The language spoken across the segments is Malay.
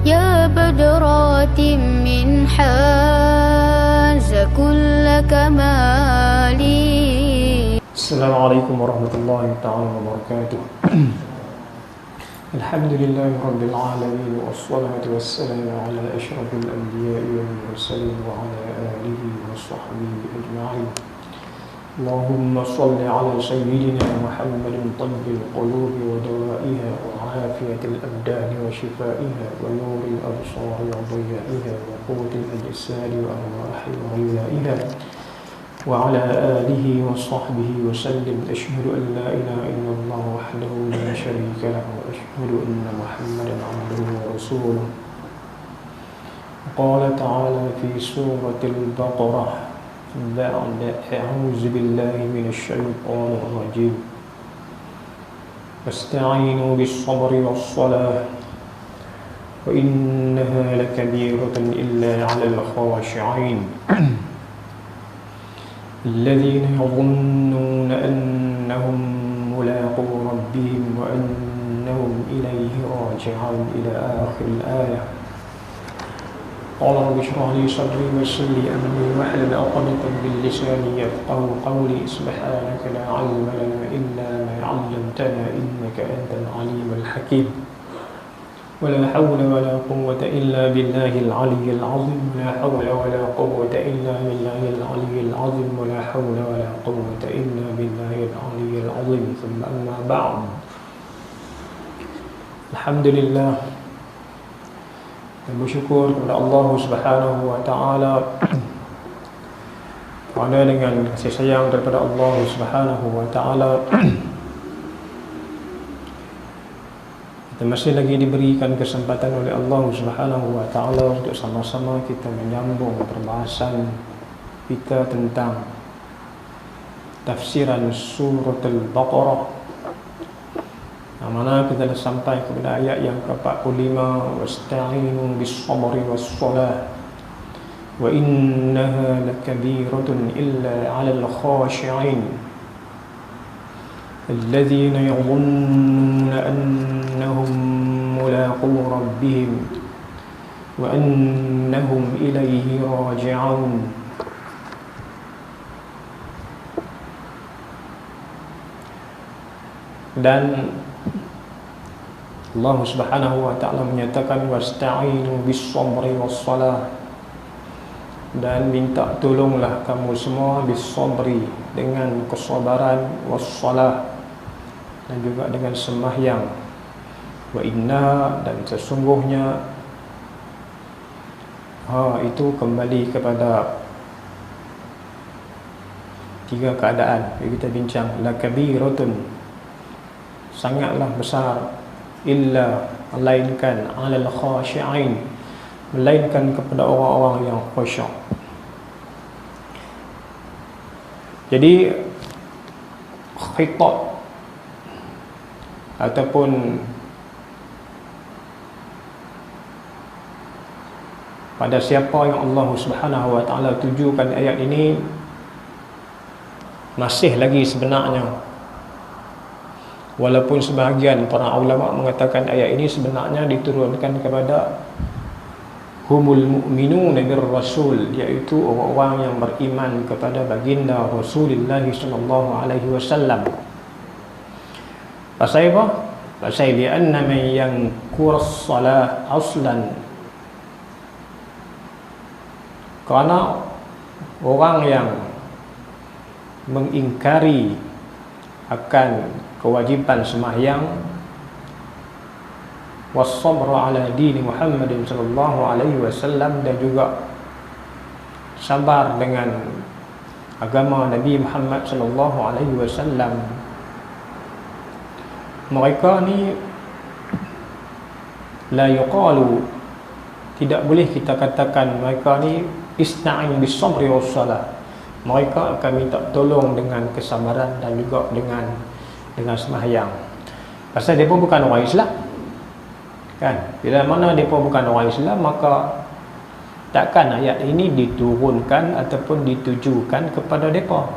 يا بدرات من حاز كل كمالي. السلام عليكم ورحمة الله تعالى وبركاته. الحمد لله رب العالمين، والصلاة والسلام على أشرف الأنبياء والمرسلين وعلى آله وصحبه أجمعين. اللهم صل على سيدنا محمد طيب القلوب ودوائها وعافية الأبدان وشفائها ونور الأبصار وضيائها وقوة الأجساد وأرواح وغذائها وعلى آله وصحبه وسلم. أشهد أن لا إله إلا الله وحده لا شريك له، وأشهد أن محمدا عبده ورسوله. قال تعالى في سورة البقرة بعد أعوذ بالله من الشيطان الرجيم: واستعينوا بالصبر والصلاة وإنها لكبيرة إلا على الخاشعين الذين يظنون أنهم ملاقو ربهم وأنهم إليه راجعون إلى آخر الآية. قال رب اشرح لي صدري ويسر لي أمري واحلل عقدة من لساني يفقهوا قولي. سبحانك لا علم لنا إلا ما علمتنا إنك أنت العليم الحكيم. ولا حول ولا قوة إلا بالله العلي العظيم. لا حول ولا قوة إلا بالله العلي العظيم. ولا حول ولا قوة إلا بالله العلي العظيم. ثم أما بعد. Alhamdulillah, dan bersyukur kepada Allah Subhanahu wa taala kerana dengan kasih sayang daripada Allah Subhanahu wa taala kita masih lagi diberikan kesempatan oleh Allah Subhanahu wa taala untuk sama-sama kita menyambung perbahasan kita tentang tafsiran surah Al-Baqarah, yang mana kita dah sampai kepada ayat yang ke-45, wasta'inu bis-sabri was-salah wa innaha lakabiratun illa 'alal khashi'in الذين يظنون أنهم ملاقو ربهم وأنهم إليه راجعون. Dan Allah Subhanahu wa taala menyatakan wasta'inu bis-sabri was-salah, dan minta tolonglah kamu semua bis-sabri, dengan kesabaran, was-salah, dan juga dengan sembahyang. Wa inna, dan sesungguhnya itu kembali kepada tiga keadaan yang kita bincang. La kabiratun, sangatlah besar, illa, melainkan, alal khashi'in, melainkan kepada orang-orang yang khusyuk. Jadi khitab ataupun pada siapa yang Allah Subhanahu wa taala tujukan ayat ini masih lagi sebenarnya, walaupun sebahagian para ulama mengatakan ayat ini sebenarnya diturunkan kepada humul mu'minun bir rasul, iaitu orang-orang yang beriman kepada baginda Rasulullah sallallahu alaihi wasallam. Pasal apa? Pasal bi anna man yankur as-salah aslan, kerana orang yang mengingkari akan kewajiban sembahyang, was-sabru ala dini Muhammadin sallallahu alaihi wasallam, dan juga sabar dengan agama Nabi Muhammad sallallahu alaihi wasallam, mereka ni la yuqalu, tidak boleh kita katakan mereka ni ista'in bis-sabri was-salah, mereka akan minta tolong dengan kesabaran dan juga dengan sembahyang. Pasal mereka bukan orang Islam, kan? Bila mana mereka bukan orang Islam, maka takkan ayat ini diturunkan ataupun ditujukan kepada mereka.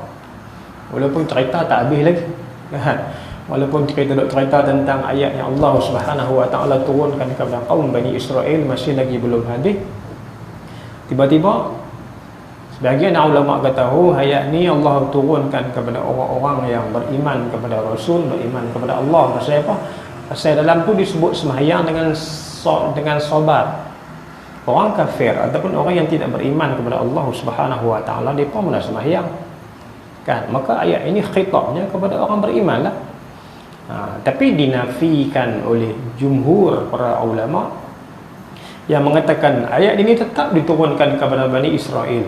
Walaupun cerita tak habis lagi, kan? Walaupun kita duk cerita tentang ayat yang Allah Subhanahu wa taala turunkan kepada kaum Bani Israel masih lagi belum habis. Tiba-tiba sebahagian ulama kata, ayat ni Allah turunkan kepada orang-orang yang beriman kepada Rasul, beriman kepada Allah. Pasal apa? Pasal dalam tu disebut sembahyang dengan sabar. Orang kafir ataupun orang yang tidak beriman kepada Allah Subhanahu wa taala, depa mula sembahyang. Kan? Maka ayat ini khitabnya kepada orang beriman lah. Tapi dinafikan oleh jumhur para ulama yang mengatakan ayat ini tetap diturunkan kepada Bani Israel.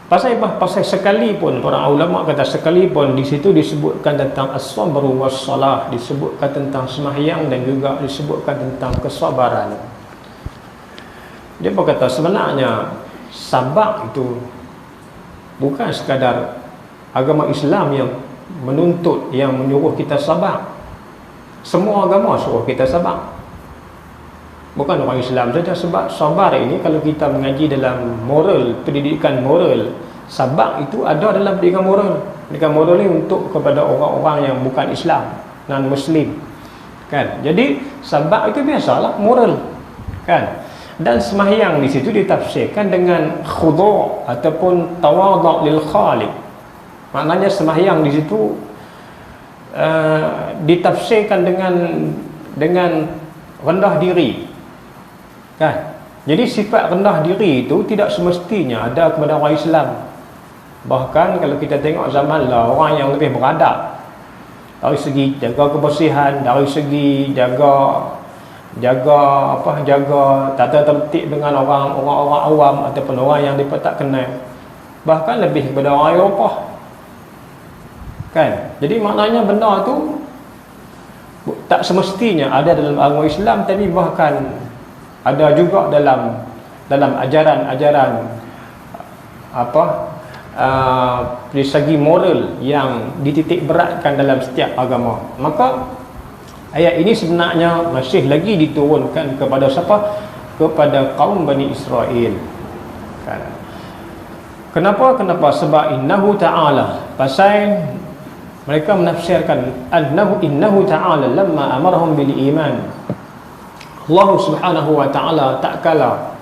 Pasal apa? Pasal sekalipun para ulama kata sekalipun di situ disebutkan tentang as-sabr was-salah, disebutkan tentang sembahyang dan juga disebutkan tentang kesabaran. Dia berkata sebenarnya sabar itu bukan sekadar agama Islam yang menuntut, yang menyuruh kita sabar. Semua agama suruh kita sabar. Bukan orang Islam saja, sebab sabar ini kalau kita mengaji dalam moral, pendidikan moral, sabar itu ada dalam pendidikan moral. Pendidikan moral ini untuk kepada orang-orang yang bukan Islam, non-Muslim. Kan? Jadi sabar itu biasalah moral. Kan? Dan sembahyang di situ ditafsirkan dengan khudu' ataupun tawadhu' lil khaliq. Maknanya sembahyang di situ ditafsirkan dengan rendah diri. Kan? Jadi sifat rendah diri itu tidak semestinya ada kepada orang Islam. Bahkan kalau kita tengok zaman lah, orang yang lebih beradab dari segi jaga kebersihan, dari segi jaga tata tertib dengan orang awam ataupun orang yang mereka tak kenal, bahkan lebih kepada orang Eropah. Kan? Jadi maknanya benda tu tak semestinya ada dalam agama Islam, tapi bahkan ada juga dalam ajaran-ajaran dari segi moral yang dititik beratkan dalam setiap agama. Maka ayat ini sebenarnya masih lagi diturunkan kepada siapa? Kepada kaum Bani Israel. Kan? Kenapa? Sebab innahu ta'ala, pasal mereka menafsirkan innahu ta'ala lamma amarahum bil iman. Allah Subhanahu wa taala tak kala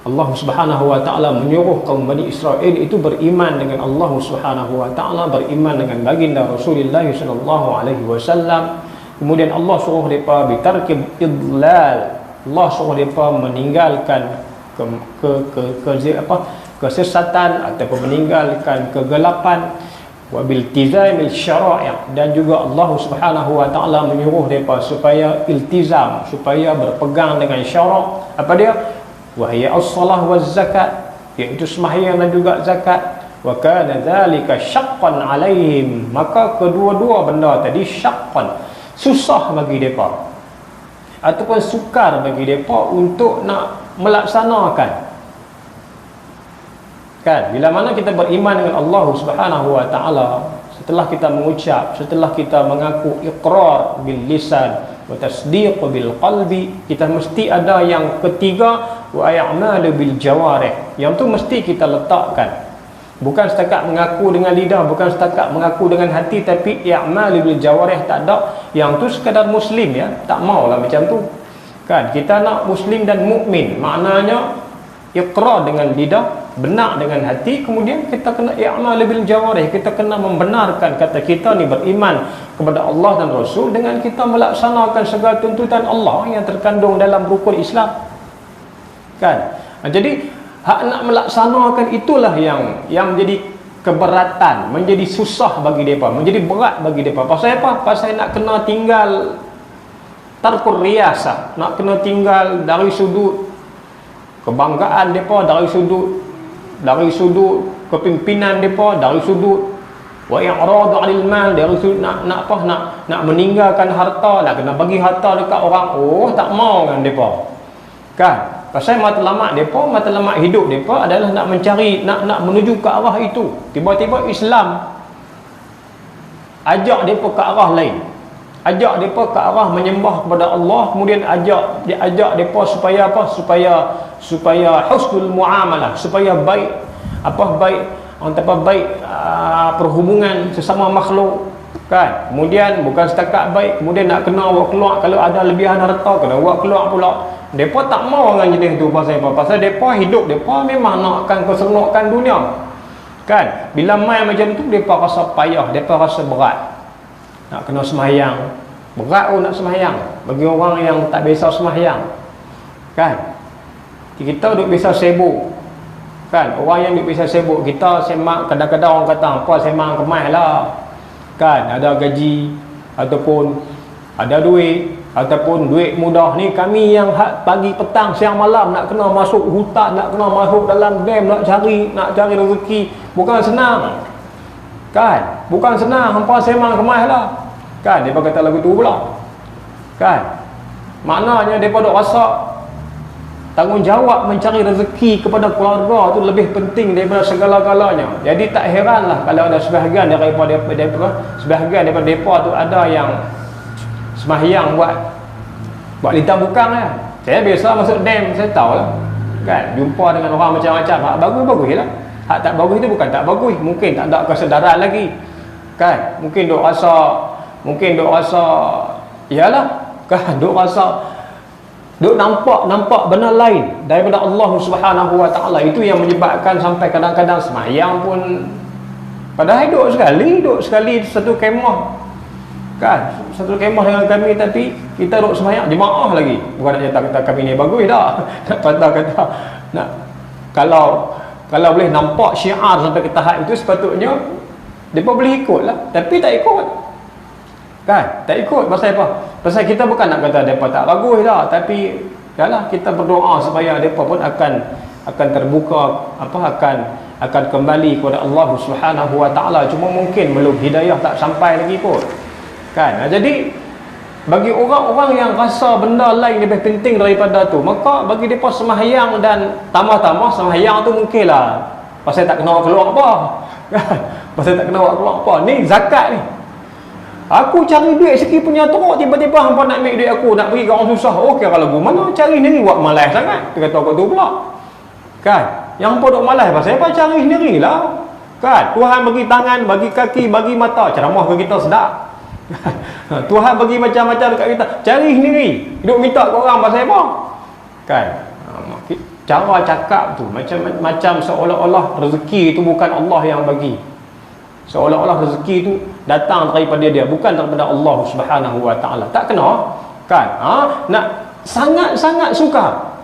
Allah Subhanahu wa taala menyuruh kaum Bani Israel itu beriman dengan Allah Subhanahu wa taala, beriman dengan baginda Rasulullah sallallahu alaihi wasallam. Kemudian Allah suruh mereka bitarkib idlal. Allah suruh mereka meninggalkan kesesatan ataupun meninggalkan kegelapan, wabiltizamil syara'i', dan juga Allah Subhanahu wa taala menyuruh mereka supaya iltizam, supaya berpegang dengan syarak. Apa dia? Wahya as-salah waz zakat, iaitu sembahyang dan juga zakat. Wa kana dzalika syaqqan 'alaihim, maka kedua-dua benda tadi syaqqan, susah bagi mereka ataupun sukar bagi mereka untuk nak melaksanakan. Kan? Bila mana kita beriman dengan Allah Subhanahu wa taala, setelah kita mengucap, setelah kita mengaku iqrar bil lisan wa tasdiq bil qalbi, kita mesti ada yang ketiga, wa a'mal bil jawarih. Yang tu mesti kita letakkan. Bukan setakat mengaku dengan lidah, bukan setakat mengaku dengan hati, tapi i'mal bil jawarih tak ada. Yang tu sekadar muslim ya, tak maulah macam tu. Kan? Kita nak muslim dan mukmin. Maknanya iqrar dengan lidah, benar dengan hati, kemudian kita kena i'mal bil jawarih, kita kena membenarkan kata kita ni beriman kepada Allah dan Rasul dengan kita melaksanakan segala tuntutan Allah yang terkandung dalam rukun Islam. Kan? Jadi hak nak melaksanakan itulah yang menjadi keberatan, menjadi susah bagi mereka, menjadi berat bagi mereka. Pasal apa? Pasal nak kena tinggal tarkur riyasah, nak kena tinggal dari sudut kebanggaan mereka, dari sudut kepimpinan mereka, dari sudut wa i'radu 'anil mal, dari sudut nak meninggalkan harta, nak kena bagi harta dekat orang. Tak mau dengan mereka. Kan? Pasal matlamat mereka, matlamat hidup mereka adalah nak mencari, nak menuju ke arah itu. Tiba-tiba Islam ajak mereka ke arah lain, ajak mereka ke arah menyembah kepada Allah, kemudian ajak mereka supaya apa? Supaya husnul muamalah, supaya baik perhubungan sesama makhluk. Kan? Kemudian bukan setakat baik, kemudian nak kena awak keluar, kalau ada lebihan harta kena awak keluar pula. Depa tak mau orang jenis tu. Pasal apa? Pasal depa hidup, depa memang nak akan keseronokkan dunia. Kan? Bila main macam tu, depa rasa payah, depa rasa berat. Nak kena sembahyang, berat nak sembahyang bagi orang yang tak biasa sembahyang. Kan? Kita duk biasa sibuk. Kan? Orang yang duk biasa sibuk, kita semak, kadang-kadang orang kata apa semak kemas lah. Kan? Ada gaji ataupun ada duit ataupun duit mudah ni. Kami yang pagi petang siang malam nak kena masuk hutan, nak kena masuk dalam dam, nak cari rezeki, bukan senang. Kan? Bukan senang, hampa semang kemas lah. Kan? Dia kata lagu tu pula. Kan? Maknanya depa duk rasa tanggungjawab mencari rezeki kepada keluarga tu lebih penting daripada segala-galanya. Jadi tak heranlah kalau ada sebahagian daripada depa tu ada yang sembahyang buat lintang bukang lah. Saya biasa masuk dam, saya tahu lah. Kan? Jumpa dengan orang macam-macam. Hak bagus lah. Hak tak bagus tu bukan tak bagus, mungkin tak ada kesedaran lagi. Kan? Mungkin duk rasa iyalah, kan? Duk nampak benda lain daripada Allah Subhanahu Wa Taala. Itu yang menyebabkan sampai kadang-kadang sembahyang pun padahal duk sekali satu kemah. Kan? Satu kemah dengan kami, tapi kita duk sembahyang jemaah lagi. Bukan nak kata kami ni bagus dah. Kata nak kalau boleh nampak syiar sampai ke tahap itu, sepatutnya depa boleh ikutlah, tapi tak ikut. Kan? Tak ikut. Pasal apa? Pasal kita bukan nak kata depa tak bagus dah, tapi yalah, kita berdoa supaya depa pun akan terbuka, akan kembali kepada Allah Subhanahu Wa Taala. Cuma mungkin belum hidayah tak sampai lagi kot. Kan? Jadi bagi orang-orang yang rasa benda lain lebih penting daripada tu, maka bagi depa sembahyang dan tambah-tambah sembahyang tu mungkinlah pasal tak kena keluar apa. Pasal tak kena keluar apa. Ni zakat ni. Aku cari duit sikit punya teruk, tiba-tiba hampa nak ambil duit aku, nak bagi ke orang susah. Okey, kalau mana cari sendiri buat malas sangat. Dia kata aku tu pula. Kan? Yang hampa duk malas pasal apa? Cari sendirilah. Kan? Tuhan bagi tangan, bagi kaki, bagi mata. Ceramah ke kita sedap. Tuhan bagi macam-macam dekat kita. Cari sendiri. Duk minta ke orang pasal apa? Kan? Cara cakap tu macam seolah-olah rezeki itu bukan Allah yang bagi. Seolah-olah rezeki itu datang daripada dia, bukan daripada Allah Subhanahu Wa Taala. Tak kena. Kan? Nak sangat-sangat suka.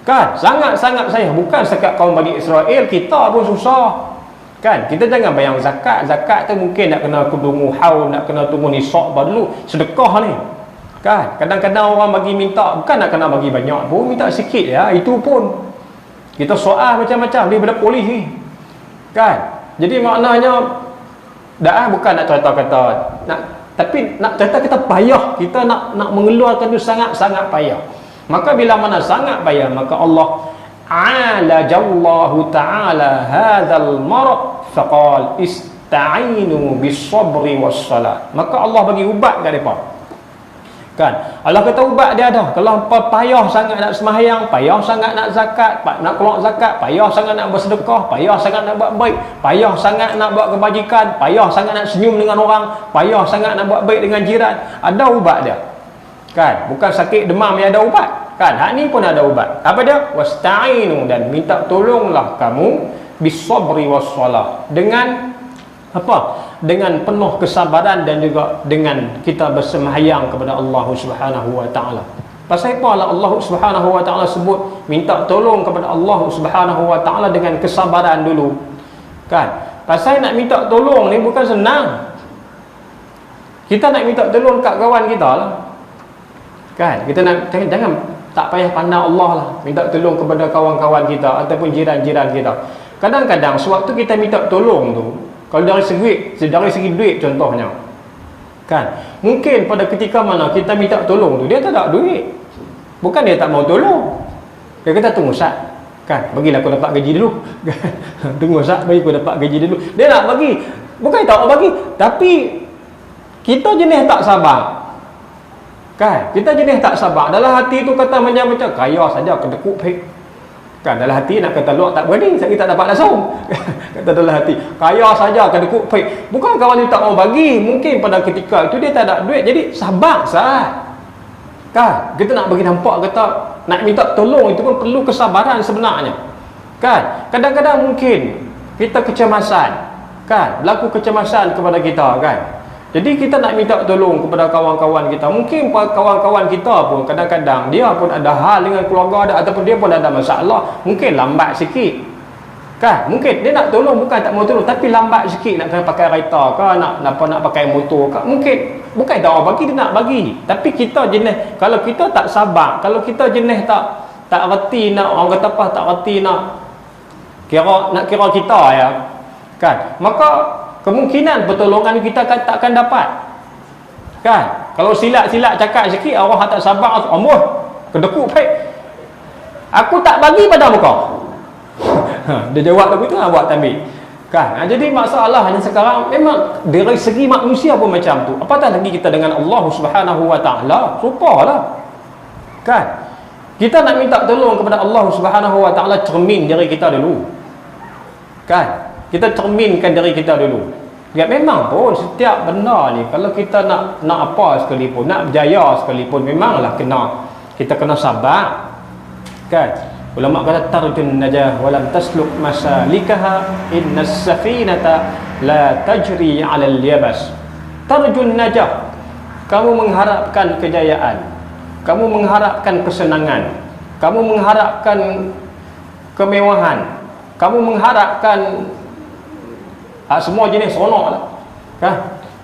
Kan? Sangat-sangat sayang. Bukan sekat kaum Bani Israel, kita pun susah. Kan? Kita jangan bayang zakat. Zakat tu mungkin nak kena tunggu haul, nak kena tunggu nisab dulu. Sedekah ni. Kan? Kadang-kadang orang bagi minta, bukan nak kena bagi banyak pun, minta sikit ya. Itu pun kita soal macam-macam daripada polis ni. Kan? Jadi maknanya bukan nak cerita-kata, tapi nak cerita kita payah, kita nak mengeluarkan itu sangat-sangat payah. Maka bila mana sangat payah, maka Allah alajallahu ta'ala hadzal marad faqal ista'inu bis-sabri was-salat. Maka Allah bagi ubat kat depa. Kan? Allah kata ubat dia ada. Kalau payah sangat nak sembahyang, payah sangat nak zakat, nak keluar zakat, payah sangat nak bersedekah, payah sangat nak buat baik, payah sangat nak buat kebajikan, payah sangat nak senyum dengan orang, payah sangat nak buat baik dengan jiran, ada ubat dia. Kan? Bukan sakit demam yang ada ubat. Kan? Hak ni pun ada ubat. Apa dia? Wasta'inu, dan minta tolonglah kamu bis-sabri was-salah. Dengan apa? Dengan penuh kesabaran dan juga dengan kita bersembahyang kepada Allah Subhanahu Wa Taala. Pasal apa Allah Subhanahu Wa Taala sebut minta tolong kepada Allah Subhanahu Wa Taala dengan kesabaran dulu. Kan? Pasal nak minta tolong ni bukan senang. Kita nak minta tolong kat kawan kita lah. Kan? Kita nak jangan tak payah pandang Allah lah. Minta tolong kepada kawan-kawan kita ataupun jiran-jiran kita. Kadang-kadang sewaktu kita minta tolong tu, kalau dari segi duit contohnya, kan, mungkin pada ketika mana kita minta tolong tu dia tak ada duit, bukan dia tak mau tolong, dia kata tunggu sat, kan, bagilah aku dapat gaji dulu. Tunggu sat, bagi aku dapat gaji dulu. Dia nak bagi, bukan tak mau bagi, tapi kita jenis tak sabar. Kan, kita jenis tak sabar. Dalam hati tu kata macam-macam, kaya saja kedekut baik. Kan dalam hati nak kata luar tak berani, saya tak dapat langsung. Kata dalam hati, kaya saja kena baik. Bukan kawan dia tak mau bagi, mungkin pada ketika itu dia tak ada duit. Jadi sabar sah. Kan kita nak bagi nampak kata nak minta tolong itu pun perlu kesabaran sebenarnya. Kan kadang-kadang mungkin kita kecemasan, kan berlaku kecemasan kepada kita, kan. Jadi kita nak minta tolong kepada kawan-kawan kita. Mungkin kawan-kawan kita pun kadang-kadang dia pun ada hal dengan keluarga ada, ataupun dia pun ada masalah, mungkin lambat sikit. Kan? Mungkin dia nak tolong, bukan tak mau tolong, tapi lambat sikit nak kena pakai kereta ke, nak pakai motor ke. Mungkin bukan tak orang bagi, dia nak bagi. Tapi kita jenis, kalau kita tak sabar, kalau kita jenis tak reti nak, orang kata apa, tak reti nak kira kita ya. Kan? Maka kemungkinan pertolongan kita takkan dapat. Kan? Kalau silap-silap cakap sikit, orang tak sabar, amuh, kedekut baik. Aku tak bagi pada kau. Dia jawab begitu, buat tampil. Kan? Jadi masalahnya sekarang memang dari segi manusia pun macam tu. Apatah lagi kita dengan Allah Subhanahu Wa Taala, rupalah. Kan? Kita nak minta tolong kepada Allah Subhanahu Wa Taala, cermin diri kita dulu. Kan? Kita cerminkan diri kita dulu. Ya memang pun setiap benda ni kalau kita nak apa sekalipun, nak berjaya sekalipun, memanglah kita kena sabar. Kan? Ulama kata tarjun najah walam tasluk masalikaha innas safinata la tajri 'ala al-yabas. Tarjun najah, kamu mengharapkan kejayaan, kamu mengharapkan kesenangan, kamu mengharapkan kemewahan, kamu mengharapkan semua jenis seronok lah. Kan?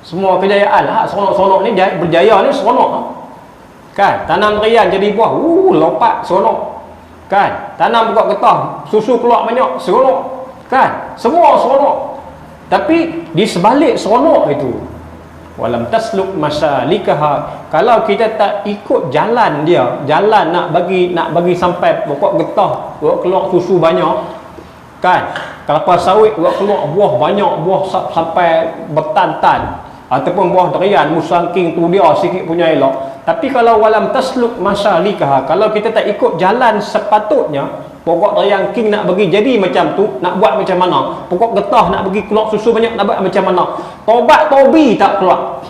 Semua kejayaan lah. Seronok-seronok ni berjaya ni seronok lah. Kan? Tanam rian jadi buah, lompat seronok. Kan? Tanam buka getah, susu keluar banyak, seronok. Kan? Semua seronok. Tapi di sebalik seronok itu, walam tasluk masalikaha, kalau kita tak ikut jalan dia, jalan nak bagi sampai pokok getah, keluar susu banyak. Kan? Kelapa sawit keluar buah banyak, buah sampai bertan-tan, ataupun buah durian musangking tu dia sikit punya elok. Tapi kalau walam tasluk masalikaha, kalau kita tak ikut jalan sepatutnya, pokok durian king nak bagi jadi macam tu, nak buat macam mana? Pokok getah nak bagi keluar susu banyak, nak buat macam mana? Tobat tobi tak keluar.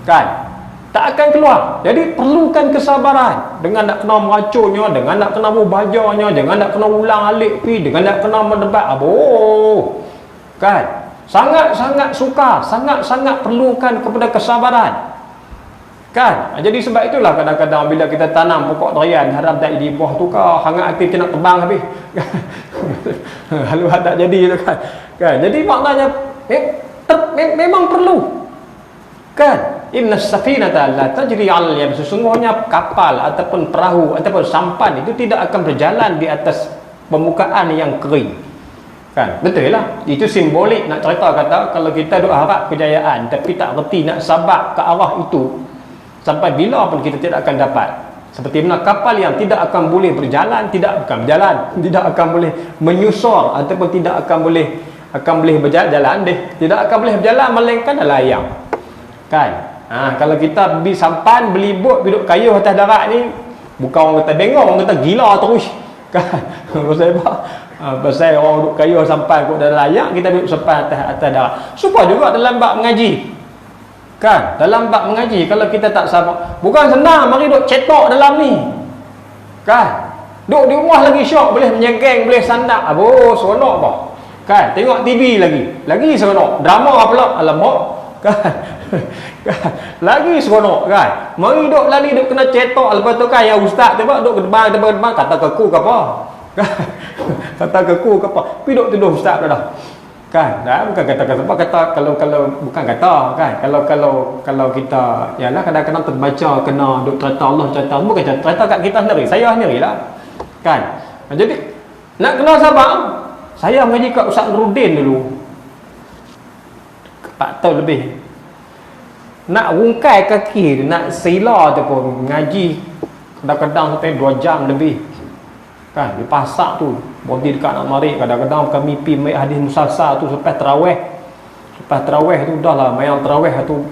Kan? Tak akan keluar. Jadi perlukan kesabaran. Dengan nak kena meracunnya, dengan nak kena mubajanya, dengan nak kena ulang alik pi, dengan nak kena mendebat. Kan? Sangat-sangat sukar, sangat-sangat perlukan kepada kesabaran. Kan? Jadi sebab itulah kadang-kadang bila kita tanam pokok durian, harap tak jadi buah tu kah, hangat hati kita nak terbang habis. Lalu tak jadi tu kan. Kan? Jadi maknanya memang perlu. Kan? Innas safinata la tajri 'alal yabs. Sesungguhnya kapal ataupun perahu ataupun sampan itu tidak akan berjalan di atas permukaan yang kering. Kan? Betul lah. Itu simbolik nak cerita kata kalau kita duk harap kejayaan tapi tak reti nak sabar ke arah itu, sampai bila pun kita tidak akan dapat. Seperti mana kapal yang tidak akan boleh berjalan, tidak akan boleh menyusur ataupun tidak akan boleh berjalan tidak akan boleh berjalan melainkan layang. Kan? Kalau kita beli sampan, beli bot, duduk kayu atas darat ni, bukan orang kata bengong, orang kata gila terus. Kan? Pasal orang duduk kayu sampan kot dalam layang, kita duduk sampan atas darat. Supaya juga dalam bab mengaji. Kan? Dalam bab mengaji, kalau kita tak sabar, bukan senang mari duduk cetok dalam ni. Kan? Duduk di rumah lagi syok, boleh menyegeng, boleh sandak. Seronok apa? Kan? Tengok TV lagi seronok. Drama pula, alamak. Kan? Lagi seronok kan. Mari duk lali duk kena cetok, lepas tu kan yang ustaz tu duk depan kata keku ke apa. Kata keku ke apa. Pi duk tuduh ustaz dah. Kan? Dah bukan kata kalau bukan kata kan. Kalau kita yalah kadang-kadang terbaca kena duk cerita Allah cerita bukan cerita kat kita sendiri. Saya sendirilah. Kan? Jadi nak kena sabar. Saya mengaji kat Ustaz Nuruddin dulu. 4 tahun lebih. Nak rungkai kaki, nak sila tu pun ngaji kadang-kadang sampai 2 jam lebih. Kan, di pasar tu, bodi dekat nak mari, kadang-kadang kami pi mai hadis musalsal tu sampai tarawih. Lepas tarawih tu dah lah mayang tarawih tu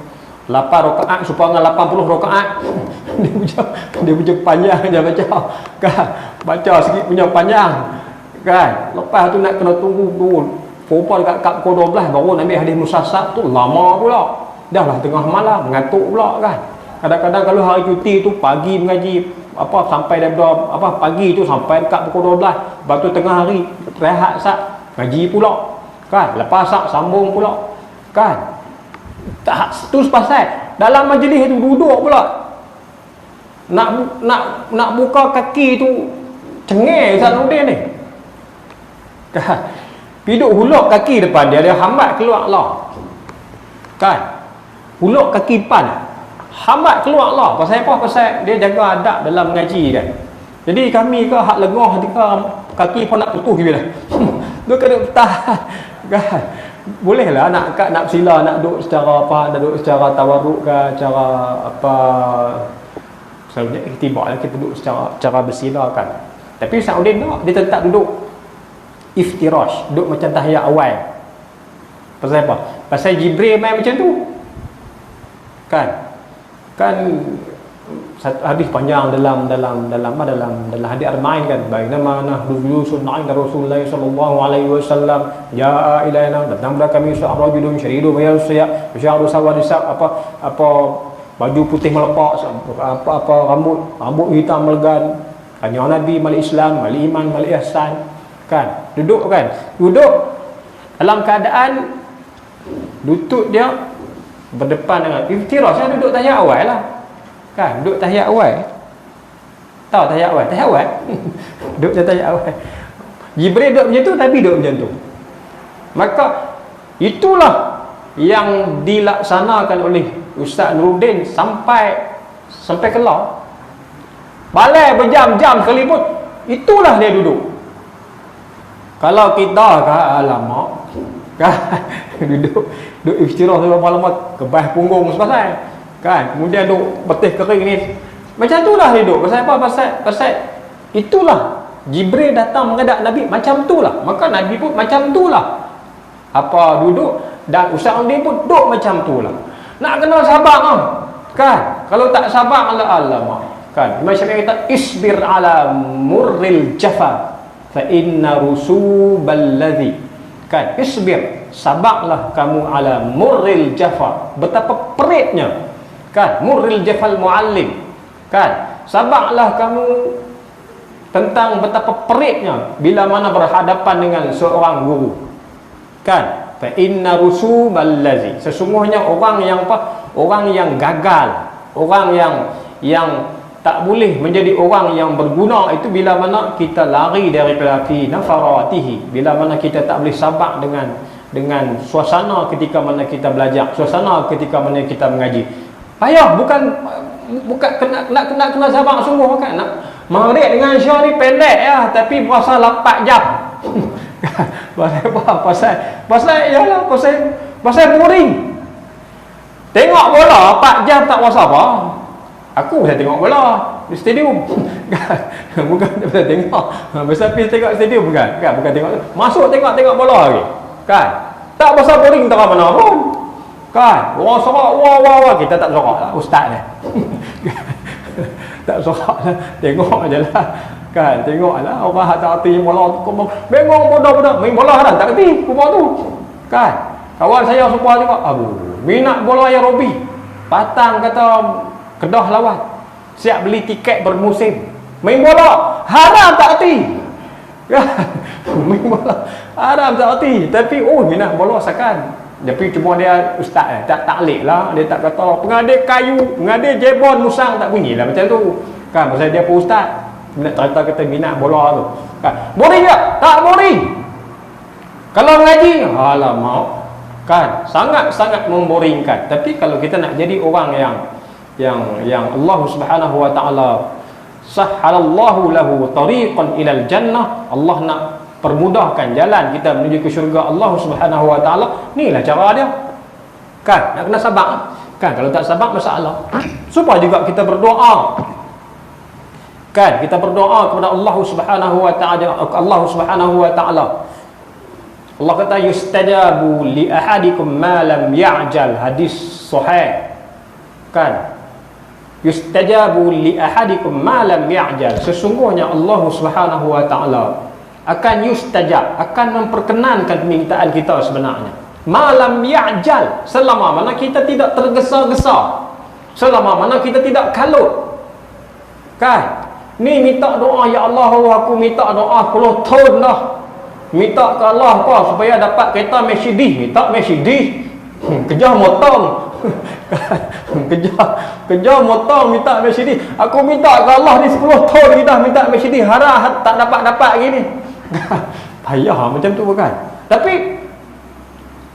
8 rakaat supaya 80 rakaat. dia punya panjang dia baca. Kan? Baca sikit punya panjang. Kan? Lepas tu nak kena tunggu perempuan kat pukul 12 baru nak ambil hadis musasab tu lama pula. Dah lah tengah malam, ngantuk pula kan. Kadang-kadang kalau hari cuti tu pagi mengaji sampai daripada pagi tu sampai dekat pukul 12. Lepas tu tengah hari rehat sat ngaji pula. Kan? Lepas sat sambung pula. Kan? Tak terus pasal dalam majlis tu duduk pula. Nak buka kaki tu cengeng Ustaz Nurdin ni. Kan? Piduk huluk kaki depan dia hambat keluar lah. Kan? Huluk kaki depan hambat keluar lah. Pasal apa? Pasal dia jaga adab dalam mengaji kan. Jadi kami ke hak lengah ketika kaki pun nak putus bila. Dia kena tahan. Kan? Boleh lah nak bersila, nak duduk secara nak duduk secara tawarruk ke, cara selalunya tiba lah kita duduk secara bersila kan. Tapi Saudin tak, dia tetap duduk iftirash, duduk macam tahiyat awal. Pasal apa? Pasal Jibril main macam tu. Kan satu hadis panjang dalam hadis Arba'in kan, bainama nahnu julusun 'inda Rasulullah sallallahu alaihi wasallam jaa ilaina, datang kepada kami seorang rajulun syaridu bayal siyak sya'ru sawadisab, baju putih melepak, rambut hitam melegan, hanya Nabi mal Islam mal iman mal ihsan. Kan duduk dalam keadaan lutut dia berdepan dengan iftirah. Saya duduk tahiyat awal lah. Kan duduk tahiyat awal. Tahu tahiyat awal? Tahiyat awal. Duduk tahiyat awal. Jibril duduk macam tu, Nabi duduk macam tu. Maka itulah yang dilaksanakan oleh Ustaz Nurdin sampai kelar. Balai berjam-jam sekalipun itulah dia duduk. Kalau kita alamak duduk istirahat berapa lama kebah punggung sebasai kan, kemudian duduk betih kering ni macam itulah dia duduk. Pasal apa? Pasal itulah Jibril datang menghadap Nabi macam itulah, maka Nabi pun macam itulah duduk, dan Ustaz Nurdin pun duduk macam itulah. Nak kena sabar kan, kalau tak sabar alamak kan. Imam Syafi'i kata isbir ala murril jafa fa inna rusubal ladzi, kan, isbir, sabarlah kamu ala murril jafa, betapa peritnya kan, murril jafal muallim kan, sabarlah kamu tentang betapa peritnya bila mana berhadapan dengan seorang guru kan. Fa inna rusubal ladzi, sesungguhnya orang yang gagal, orang yang tak boleh menjadi orang yang berguna itu bila mana kita lari daripada fi nafaratihi, bila mana kita tak boleh sabar dengan suasana ketika mana kita belajar, suasana ketika mana kita mengaji. Payah, bukan kena sabar sungguh kan. Nak maghrib dengan isya ni pendek ya, tapi puasa 8 jam. Pasal apa? Pasal boring. Tengok bola 4 jam tak puasa apa? Aku bisa tengok bola di stadium. Bukan bisa tengok. Bisa pergi tengok stadium bukan? Kan bukan tengok. Masuk tengok bola lagi. Kan? Tak pasal boring tak mana pun. Kan? Orang sorak wah kita tak sorak lah ustaz ni. Tak sorak lah. Tengok ajalah. Kan? Tengoklah orang tak arti bola tu bengong bodoh main bola dah tak arti rumah tu. Kan? Kawan saya semua tengok. Minat bola ya Robi. Patang kata Kedah lawan, siap beli tiket bermusim, main bola haram tak erti. Main bola haram tak erti, tapi minat bola sakan. Tapi cuma dia ustaz tak taklid lah, dia tak kata pengadil kayu, pengadil jebon musang, tak bunyilah macam tu kan. Pasal dia pun ustaz nak kata minat bola tu kan. Boring tak? Tak boring. Kalau ngaji alamak kan, sangat-sangat memboringkan. Tapi kalau kita nak jadi orang yang Allah Subhanahu wa taala sahhalallahu lahu tariqan ilal jannah, Allah nak permudahkan jalan kita menuju ke syurga Allah Subhanahu wa taala, inilah cara dia. Kan, nak kena sabar. Kan, kalau tak sabar masalah. Supaya juga kita berdoa. Kan, kita berdoa kepada Allah Subhanahu wa taala. Allah kata yustajabu li ahadikum ma lam ya'jal, hadis sahih. Kan? yustajabu li ahadikum ma lam ya'jal. Sesungguhnya Allah Subhanahu wa taala akan yustajab, akan memperkenankan permintaan kita sebenarnya. Ma lam ya'jal, selama mana kita tidak tergesa-gesa, selama mana kita tidak kalut. Kan? Ni minta doa, ya Allah, aku minta doa 10 tahun dah. Minta ke Allah apa supaya dapat kereta Mercedes, minta Mercedes. Kejar motong. kejar motong minta Mercedes. Aku minta ke Allah ni 10 tahun kita minta Mercedes, harah tak dapat gini. Payah macam tu bukan? Tapi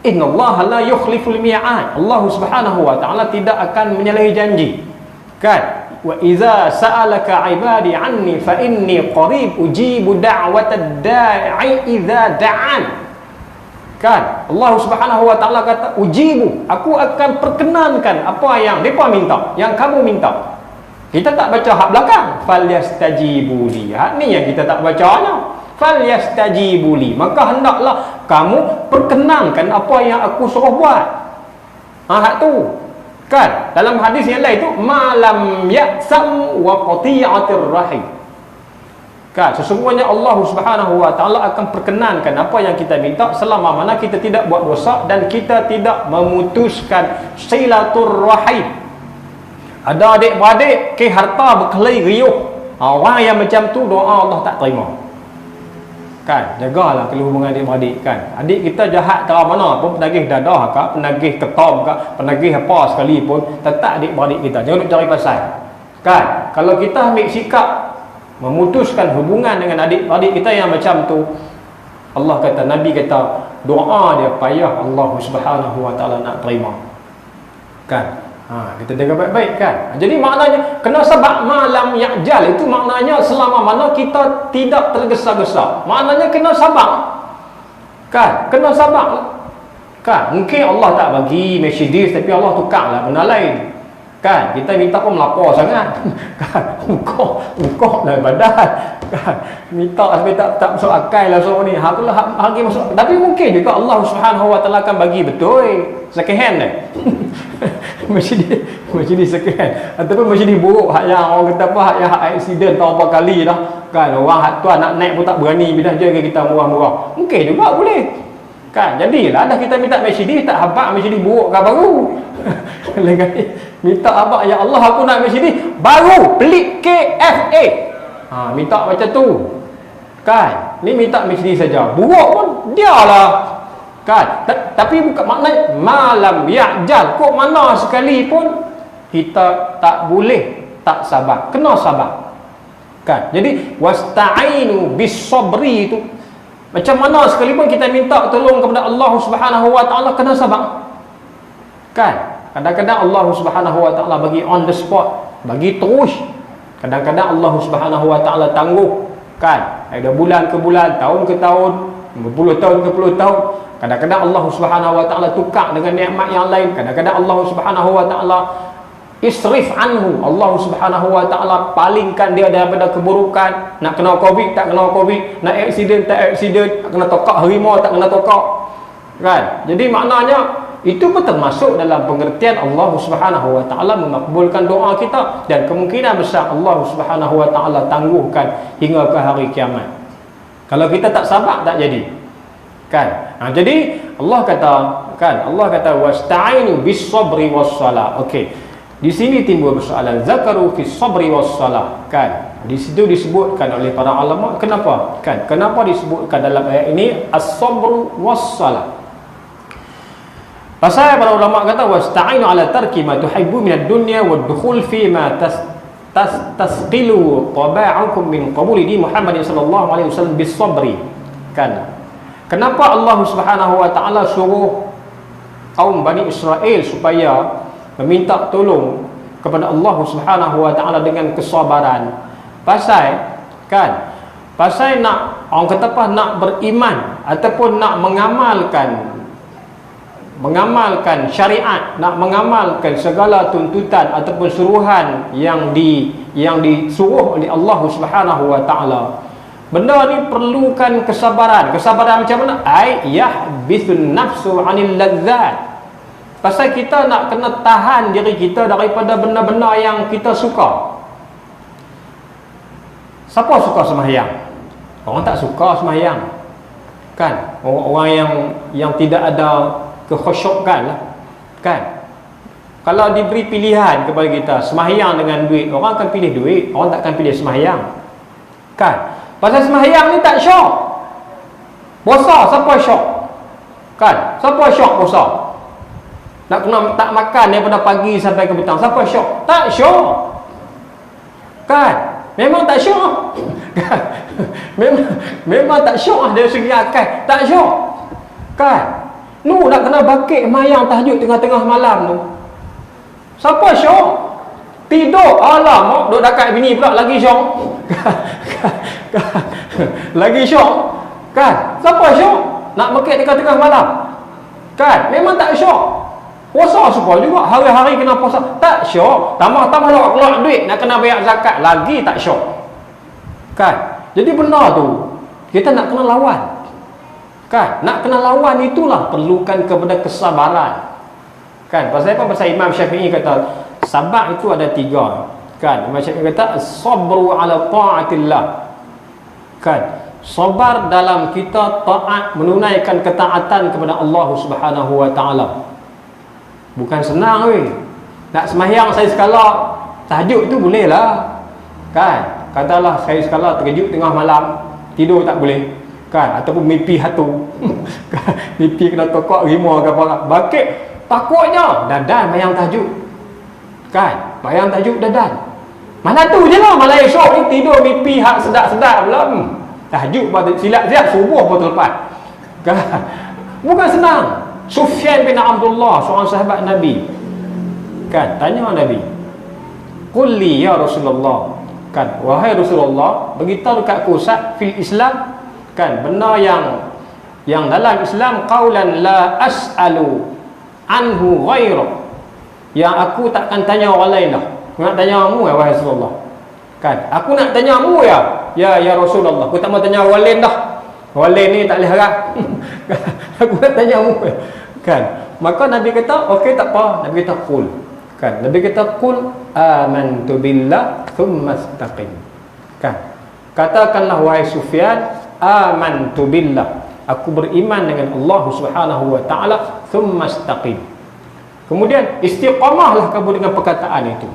innallaha la yukhliful mi'ad. Allah Subhanahu wa taala tidak akan menyalahi janji. Kan? Wa idza sa'alaka 'ibadi 'anni fa inni qarib ujibu da'watad da'i idza da'an. Kan? Allah Subhanahu wa taala kata ujibu, aku akan perkenankan apa yang depa minta, yang kamu minta. Kita tak baca hak belakang, falyastajibu li. Hak ni yang kita tak bacanya. Falyastajibu li. Maka hendaklah kamu perkenankan apa yang aku suruh buat. Hak tu. Kan? Dalam hadis yang lain tu malam ya'sam wa qati'atir rahim. Kan? Sesungguhnya Allah Subhanahu wa taala akan perkenankan apa yang kita minta selama mana kita tidak buat dosa dan kita tidak memutuskan silaturrahim. Ada adik-beradik ke harta berkelahi riuh. Orang yang macam tu doa Allah tak terima. Kan? Jagalah kalau hubungan adik-beradik kan. Adik kita jahat cara mana pun, penagih dadah ke, penagih ketom ke, penagih apa sekali pun, tetap adik-beradik kita. Jangan duk cari pasal. Kan? Kalau kita ambil sikap memutuskan hubungan dengan adik-beradik kita yang macam tu, Allah kata, Nabi kata, doa dia payah Allah Subhanahu wa taala nak terima. Kan? Kita jaga baik-baik kan. Jadi maknanya kena sabak malam ya'jal, itu maknanya selama mana kita tidak tergesa-gesa. Maknanya kena sabak. Kan? Kena sabak. Kan? Mungkin Allah tak bagi Mercedes tapi Allah tukarlah benda lain. Kan? Kita minta pun melapor sangat. Kan? Ukok dah badan. Kan? Minta sampai tak masuk akal lah semua ni. Hakulah hak masuk. Tapi mungkin juga Allah Subhanahu wa taala akan bagi betul second hand ni. Mercedes second hand ataupun Mercedes buruk, hak yang orang kata apa, hak yang accident tahu berapa kali dah kan, orang hak tuan nak naik pun tak berani bila je kita murah-murah. Mungkin juga boleh kan. Jadilah dah kita minta Mercedes, tak habaq Mercedes buruk ke baru. Lagi minta abang, ya Allah aku nak Mercedes baru pelik KFA. Minta macam tu kan. Ni minta Mercedes saja, buruk pun dialah kan. Tapi bukan maknanya malam ya'jal, kok mana sekali pun kita tak boleh tak sabar, kena sabar kan. Jadi wasta'inu bis-sabri itu macam mana sekalipun kita minta tolong kepada Allah Subhanahu wa taala, kena sabar kan. Kadang-kadang Allah Subhanahu wa taala bagi on the spot, bagi terus. Kadang-kadang Allah Subhanahu wa taala tangguh kan. Ada bulan ke bulan, tahun ke tahun, 50 tahun ke 10 tahun. Kadang-kadang Allah Subhanahu wa taala tukar dengan nikmat yang lain. Kadang-kadang Allah Subhanahu wa taala isrif anhu. Allah Subhanahu wa taala palingkan dia daripada keburukan. Nak kena covid tak kena covid, nak accident tak accident, nak kena tokak harimau tak kena tokak. Kan? Jadi maknanya itu pun termasuk dalam pengertian Allah Subhanahu wa taala memakbulkan doa kita, dan kemungkinan besar Allah Subhanahu wa taala tangguhkan hingga ke hari kiamat. Kalau kita tak sabar tak jadi. Kan? Jadi Allah kata kan, Allah kata wasta'inu bis-sabri was-salah. Okey. Di sini timbul persoalan, zakaru fis-sabri was-salah kan. Di situ disebutkan oleh para ulama, kenapa? Kan? Kenapa disebutkan dalam ayat ini as-sabru was-salah? Pasal para ulama kata wasta'inu ala tarki ma tuhibbu minad dunya wad-dukhul fi ma tasqilu taba'ukum min qabuli di Muhammad sallallahu alaihi wasallam bis-sabri. Kan? Kenapa Allah Subhanahu wa taala suruh kaum Bani Israel supaya meminta tolong kepada Allah Subhanahu wa taala dengan kesabaran? Pasal kan, pasal nak orang kata apa, nak beriman ataupun nak mengamalkan syariat, nak mengamalkan segala tuntutan ataupun suruhan yang disuruh oleh Allah Subhanahu wa taala. Benda ni perlukan kesabaran. Kesabaran macam mana? Ai yahbithun nafsu 'anil ladzat. Pasal kita nak kena tahan diri kita daripada benda-benda yang kita suka. Siapa suka sembahyang? Orang tak suka sembahyang, kan? Orang yang tidak ada kekhusyukan lah, kan? Kalau diberi pilihan kepada kita sembahyang dengan duit, orang akan pilih duit, orang tak akan pilih sembahyang, kan? Pasal sembahyang ni tak syok. Puasa siapa syok? Kan? Siapa syok puasa? Nak kena tak makan daripada pagi sampai ke petang, siapa syok? Tak syok, kan? Memang tak syok. memang tak syok dari segi akal, tak syok, kan? Nu nak kena bakit mayang tahajud tengah-tengah malam tu, siapa syok? Tidur, alam, duduk dekat bini pula lagi syok. Lagi syok, kan? Siapa syok nak bakit tengah-tengah malam, kan? Memang tak syok. Puasa suka juga, hari-hari kena puasa, tak syok. Tambah-tambah nak keluar duit, nak kena bayar zakat, lagi tak syok, kan? Jadi benda tu kita nak kena lawan, kan? Nak kena lawan itulah perlukan kepada kesabaran, kan? Pasal apa? Pasal Imam Syafi'i kata sabar itu ada 3, kan? Imam Syafi'i kata sabru ala ta'atillah, kan? Sabar dalam kita taat, menunaikan ketaatan kepada Allah Subhanahu wa taala. Bukan senang weh. Nak sembahyang saya sekala tahajud tu boleh lah, kan? Katalah saya sekala terkejut tengah malam, tidur tak boleh, kan? Ataupun mimpi hatu. Mimpi kena tokok rimau ke apa, bakit takutnya dadan mayang tahajud, kan? Mayang tahajud dadan. Mana tu je lah, malam esok ni tidur mimpi hak sedap-sedap pula. Tahajud silap-silap subuh pun terlepas, kan? Bukan senang. Sufyan bin Abdullah, seorang sahabat Nabi, kan, tanya Nabi, "Qul li ya Rasulullah," kan, wahai Rasulullah, beritahu dekat aku fil Islam, kan, benda yang dalam Islam, qaulan la as'alu anhu ghairu, yang aku takkan tanya orang lain dah. Aku nak tanya kamu ya wahai Rasulullah, kan, aku nak tanya kamu ya Rasulullah, aku tak mau tanya orang lain dah. Orang lain ni tak boleh harap. Aku nak tanya kamu, kan? Maka Nabi kata, okey tak apa. Nabi kata qul, kan? Nabi kata qul amantu billah thumma istaqim, kan? Katakanlah wahai Sufyan, amantu billah, aku beriman dengan Allah Subhanahu wa taala, thumma istaqim. Kemudian istiqamahlah kamu dengan perkataan itu.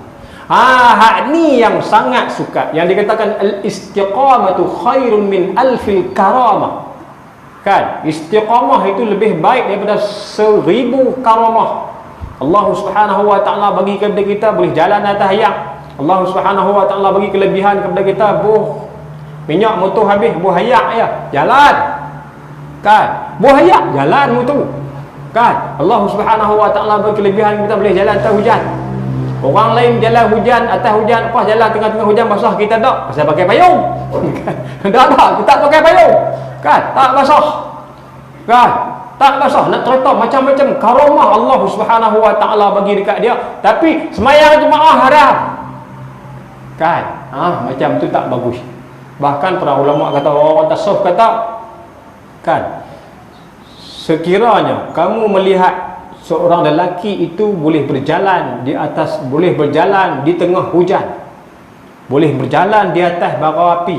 Hak ni yang sangat suka, yang dikatakan al-istiqamatu khairun min alfil karamah, kan? Istiqamah itu lebih baik daripada 1000 karamah. Allah Subhanahu wa taala bagi kepada kita boleh jalan atas air. Allah Subhanahu wa taala bagi kelebihan kepada kita, minyak motor habis, ayak ya, jalan, kan? Ayak jalan motor, kan? Allah Subhanahu wa taala bagi kelebihan kita boleh jalan atas hujan. Orang lain jalan hujan, atas hujan, apa jalan tengah-tengah hujan basah, kita tak, pasal pakai payung. Tak, kita tak pakai payung, kan? Tak basah, kan? Tak basah, nak cerita macam-macam karamah Allah Subhanahu wa taala bagi dekat dia, tapi sembahyang jemaah haram, kan? Macam tu tak bagus. Bahkan para ulama kata, orang tasawuf kata, kan, sekiranya kamu melihat seorang lelaki itu boleh berjalan di atas, boleh berjalan di tengah hujan, boleh berjalan di atas bara api,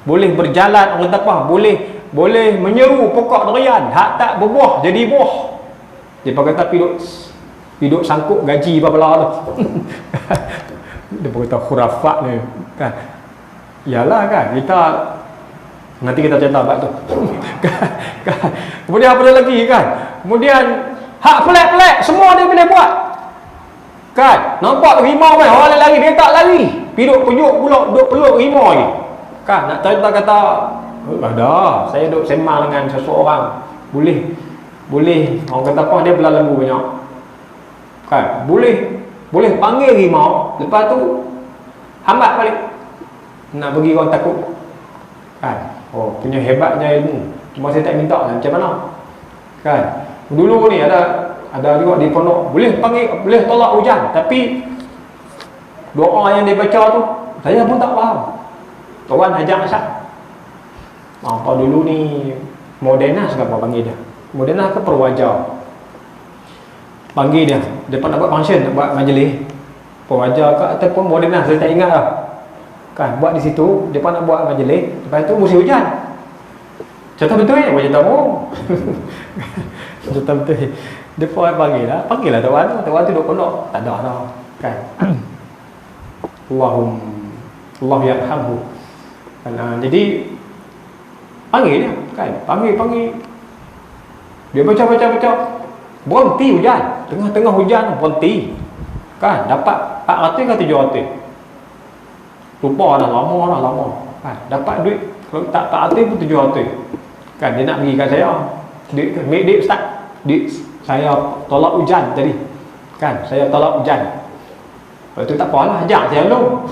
boleh berjalan, orang kata apa, boleh menyeru pokok durian, hak tak berbuah jadi buah. Dia kata piduk sangkut gaji bala tu. Dia kata khurafat ni, kan? Yalah, kan, kita nanti kita cerita bab tu. Kemudian apa lagi, kan? Kemudian hak pelik-pelik semua dia boleh buat, kan? Nampak rimau kan, orang lari dia tak lari, piduk pejuk pula, duk peluk rimau lagi, kan? Nak cerita kata ada, saya duk sembang dengan seseorang, boleh orang kata apa, dia belah lembu banyak, kan? Boleh panggil rimau, lepas tu hambat balik, nak bagi orang takut, kan? Oh, punya hebatnya ilmu. Cuma saya tak minta lah, macam mana, kan? Dulu ni ada juga di pondok, boleh tolak hujan, tapi doa yang dia baca tu saya pun tak faham. Tuan ajak asal. Apa dulu ni Modernas ke apa panggil dia? Modernas ke Perwajar? Panggil dia, depa nak buat function, nak buat majlis pewajar ke ataupun modernas, saya tak ingat lah. Kan buat di situ, depa nak buat majlis, lepas tu musim hujan. Cerita betul ya, macam tak bohong. Cerita betul. Depa panggil lah tuan tu duk pondok, tak ada dah. Kan. Allah yarhamhu. Kan, jadi panggil dia, kan? Panggil. Dia baca. Berhenti hujan. Tengah-tengah hujan berhenti. Kan, dapat 400 ke 700. Lupa dah lama. Kan, dapat duit kalau tak 400 pun 700. Kan, dia nak bagi kat saya. Duit ustaz. Duit saya tolak hujan tadi. Kan, saya tolak hujan. Lepas tu tak apalah, ajak saya dulu.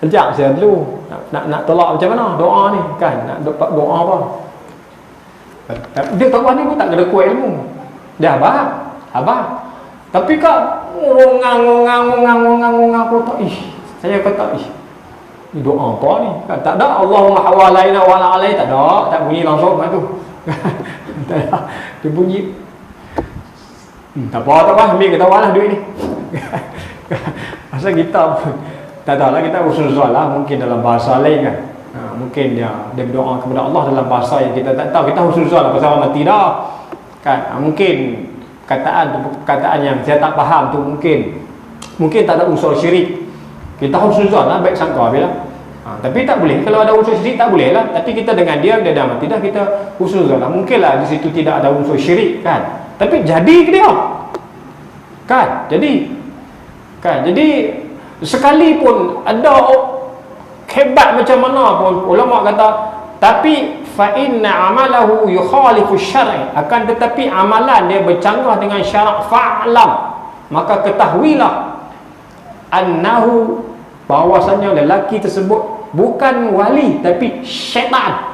Ajak saya dulu. Nak tolak macam mana doa ni, kan? Nak dapat doa apa? Dia kawan ni pun tak kena kuat ilmu. Dia abang. Tapi kak ngongang aku tak saya kata ni doa apa ni? Kan tak ada Allahumma hawalaina wa la alai, tak ada, tak bunyi langsung macam tu. Tak ada. Dia bunyi tak apa, ambil ketahuan lah duit ni. Asal kita tak tahu lah, kita usul-usul lah, mungkin dalam bahasa lain kan. Mungkin dia berdoa kepada Allah dalam bahasa yang kita tak tahu. Kita usul-usul lah pasal orang mati dah. Kan, mungkin perkataan yang saya tak faham tu mungkin tak ada unsur syirik. Kita usul-usul lah, baik sangka bila. Tapi tak boleh, kalau ada unsur syirik tak boleh lah. Tapi kita dengan dia dah mati dah, kita usul-usul lah. Mungkinlah di situ tidak ada unsur syirik kan. Tapi jadi ke dia? Kan, jadi sekalipun ada hebat macam mana pun ulama kata, tapi fa inna amalahu yukhalifu syar'i, akan tetapi amalan dia bercanggah dengan syarak, fa'lam, maka ketahuilah annahu, bahwasanya lelaki tersebut bukan wali tapi syaitan.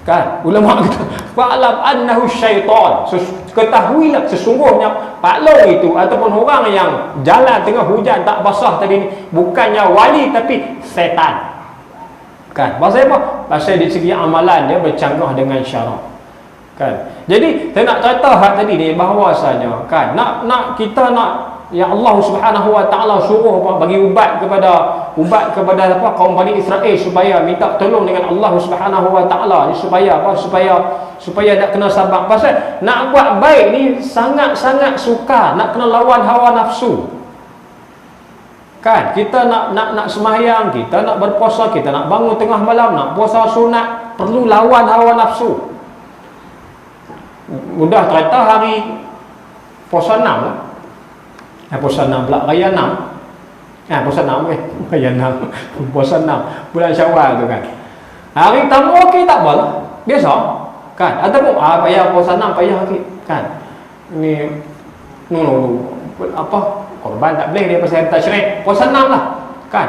Kan, ulama kata fa'lam annahu syaitan, ketahuilah sesungguhnya Pak Long itu ataupun orang yang jalan tengah hujan tak basah tadi ni bukannya wali tapi setan. Kan, pasal apa? Pasal dari segi amalan dia bercanggah dengan syarak. Kan, jadi saya nak cerita hak tadi ni bahawasanya kan nak kita nak yang Allah Subhanahu Wa Taala suruh bagi ubat kepada apa kaum Bani Israel supaya minta tolong dengan Allah Subhanahu Wa Taala ni supaya apa, supaya nak kena sabar. Pasal nak buat baik ni sangat-sangat sukar, nak kena lawan hawa nafsu. Kan, kita nak sembahyang, kita nak berpuasa, kita nak bangun tengah malam, nak puasa sunat, perlu lawan hawa nafsu. Mudah cerita hari puasa 6 lah. Puasa 6 pula, raya 6. Puasa 6 raya 6. Puasa 6 bulan Syawal tu kan. Hari tamu okey tak apalah, biasa. Kan, ataupun payah puasa 6 payah okey kan. Ni apa? Korban tak boleh dia pasal tasyrik. Puasa 6 lah. Kan?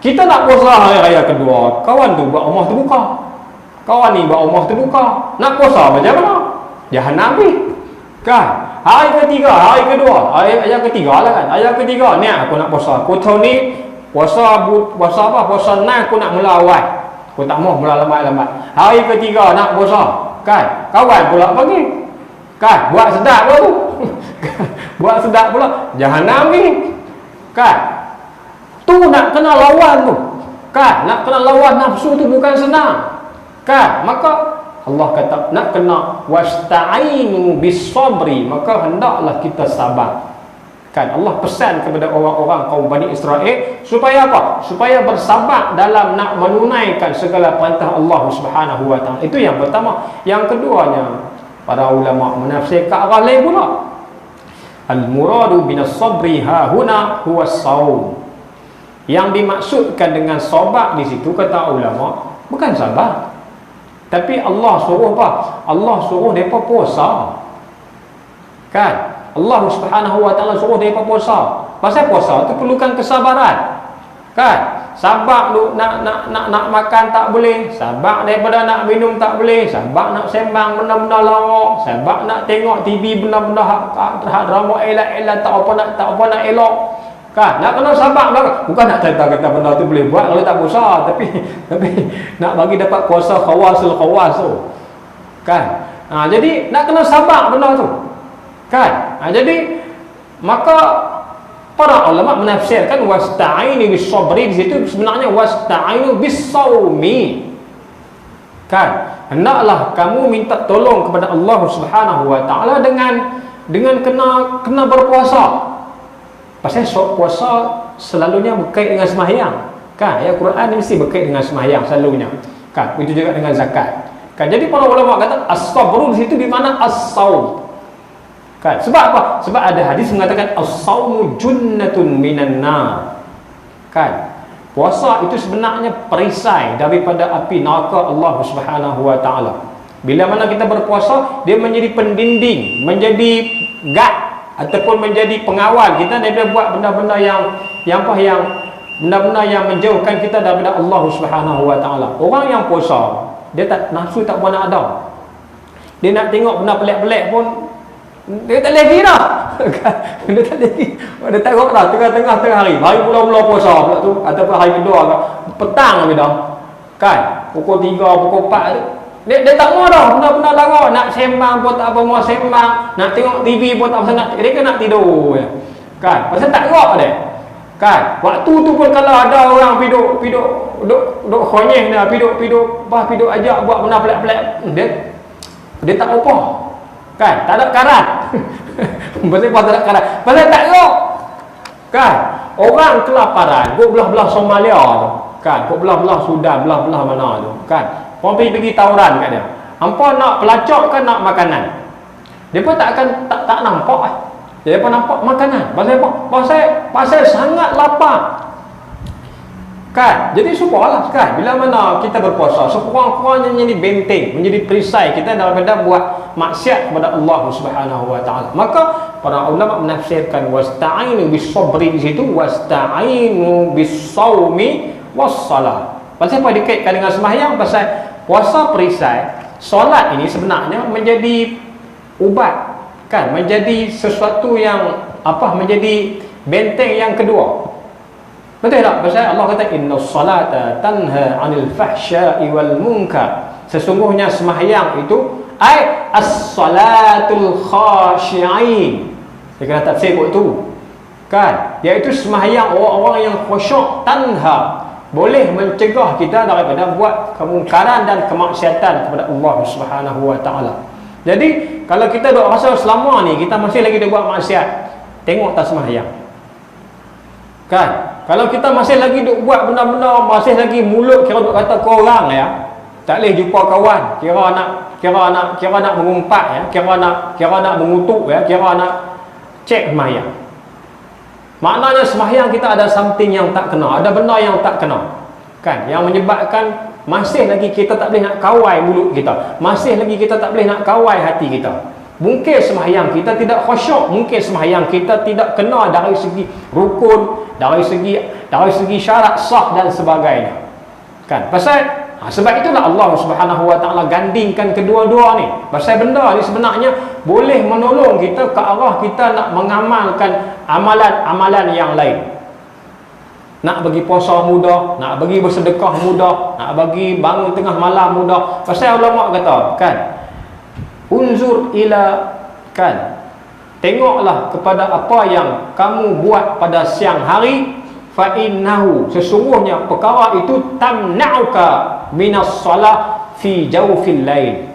Kita nak puasa hari raya kedua, kawan tu buat rumah terbuka. Kawan ni buat rumah terbuka. Nak puasa macam mana? Jahanam ni. Kan? Hari ketiga, hari kedua, hari ketiga lah kan. Hari ketiga ni aku nak puasa. Aku tahu ni puasa apa? Puasa 6 aku nak mula awal. Aku tak mau mula lambat-lambat. Hari ketiga nak puasa. Kan? Kawan pula panggil. Kan? Buat sedap pula tu. Buat sedap pula. Jahanam ni. Kan? Tu nak kena lawan tu. Kan? Nak kena lawan nafsu tu bukan senang. Kan? Maka Allah kata nak kena wasta'inu bis-sabri, maka hendaklah kita sabar. Kan, Allah pesan kepada orang-orang kaum Bani Israel supaya apa? Supaya bersabar dalam nak menunaikan segala perintah Allah Subhanahu Wa Taala. Itu yang pertama. Yang keduanya, para ulama menafsir ke arah lain pula. Al-muradu binas-sabri ha huna huwa as-saum. Yang dimaksudkan dengan sabar di situ kata ulama bukan sabar. Tapi Allah suruh apa? Allah suruh mereka puasa. Kan? Allah Subhanahu Wa Taala suruh mereka puasa. Pasal puasa tu perlukan kesabaran. Kan? Sabar tu nak makan tak boleh, sabar daripada nak minum tak boleh, sabar nak sembang benda-benda lawak, sabar nak tengok TV benda-benda hak drama elak-elak tak apa nak elok. Kan, nak kena sabar lah. Bukan nak kata benda tu boleh buat kalau tak puasa, tapi nak bagi dapat kuasa khawasul khawas tu. Kan? Jadi nak kena sabar benda tu. Kan? Jadi maka para ulama menafsirkan wasta'inu bis-sabri, di situ sebenarnya wasta'inu bis-saumi. Kan? Hendaklah kamu minta tolong kepada Allah Subhanahu wa taala dengan kena berpuasa. Pasal puasa selalunya berkait dengan sembahyang. Kan? Ya, Quran ni mesti berkait dengan sembahyang selalunya. Kan? Itu juga dengan zakat. Kan? Jadi para ulama kata as-sabru di situ di mana as-saum. Kan? Sebab apa? Sebab ada hadis mengatakan as-saumu junnatun minan nar. Kan? Puasa itu sebenarnya perisai daripada api neraka Allah Subhanahu wa taala. Bila mana kita berpuasa, dia menjadi pendinding, menjadi guard ataupun menjadi pengawal kita daripada buat benda-benda yang benda-benda yang menjauhkan kita daripada Allah Subhanahu wa taala. Orang yang puasa, dia tak nafsu tak pernah ada. Dia nak tengok benda pelik-pelik pun dia tak lagi dah. Dia tak lagi. Dia tengok dah tengah hari mula puasa pula tu ataupun hari kedua ke petang habis dah. Kan? Pukul 3, pukul 4 tu. Dia tak mau dah benda-benda larang, nak sembang pun tak apa mau sembang, nak tengok TV pun tak apa nak, dia kan nak tidur je. Kan? Pasal tak gerak dia. Kan? Waktu tu pun kalau ada orang piduk khonyeh dah, piduk ajak buat benda pelik-pelik, dia tak apa. Kan? Tak ada karat. Pasal tak ada karat. Pasal tak gerak. Kan? Orang kelaparan, kau belah-belah Somalia tu. Kan? Kau belah-belah Sudan, belah-belah mana tu. Kan? Orang pergi tawuran kat dia. Hampa nak pelacak kan nak makanan. Dia pun tak akan tak nampak. Dia pun nampak makanan. Pasal apa? Pasal sangat lapar. Kan? Jadi subhanallah kan, bila mana kita berpuasa, sekurang-kurangnya menjadi benteng, menjadi perisai kita daripada buat maksiat kepada Allah Subhanahu wa taala. Maka para ulama menafsirkan wasta'inu bis-sabri di situ wasta'inu bis-saumi was-salah. Pasal apa dikaitkan dengan sembahyang? Pasal puasa perisai, solat ini sebenarnya menjadi ubat, kan? Menjadi sesuatu yang menjadi benteng yang kedua. Betul tak? Pasal Allah kata innas salata tanha 'anil fahsya'i wal munkar. Sesungguhnya sembahyang itu as-salatul khashi'in. Dia kena tafsir kot tu. Kan? Iaitu sembahyang orang-orang yang khusyuk, tanha, boleh mencegah kita daripada buat kemungkaran dan kemaksiatan kepada Allah Subhanahu wa taala. Jadi kalau kita duk rasa selama ni kita masih lagi duk buat maksiat, tengok tak sembahyang. Kan? Kalau kita masih lagi duk buat benda-benda, masih lagi mulut kira duk kata kau orang ya, tak boleh jumpa kawan, kira nak mengumpat ya, kira nak mengutuk ya, kira nak cek sembahyang. Maknanya sembahyang kita ada something yang tak kena, ada benda yang tak kena. Kan? Yang menyebabkan masih lagi kita tak boleh nak kawal mulut kita, masih lagi kita tak boleh nak kawal hati kita. Mungkin sembahyang kita tidak khusyuk, mungkin sembahyang kita tidak kena dari segi rukun, dari segi syarat sah dan sebagainya. Kan? Sebab itulah Allah Subhanahu wa taala gandingkan kedua-dua ni. Pasal benda ni sebenarnya boleh menolong kita ke arah kita nak mengamalkan amalan-amalan yang lain. Nak bagi puasa mudah, nak bagi bersedekah mudah, nak bagi bangun tengah malam mudah. Pasal ulama kata, kan? Unzur ila, kan? Tengoklah kepada apa yang kamu buat pada siang hari, fa innahu, sesungguhnya perkara itu tamna'uka minas salah fi jawfil lail.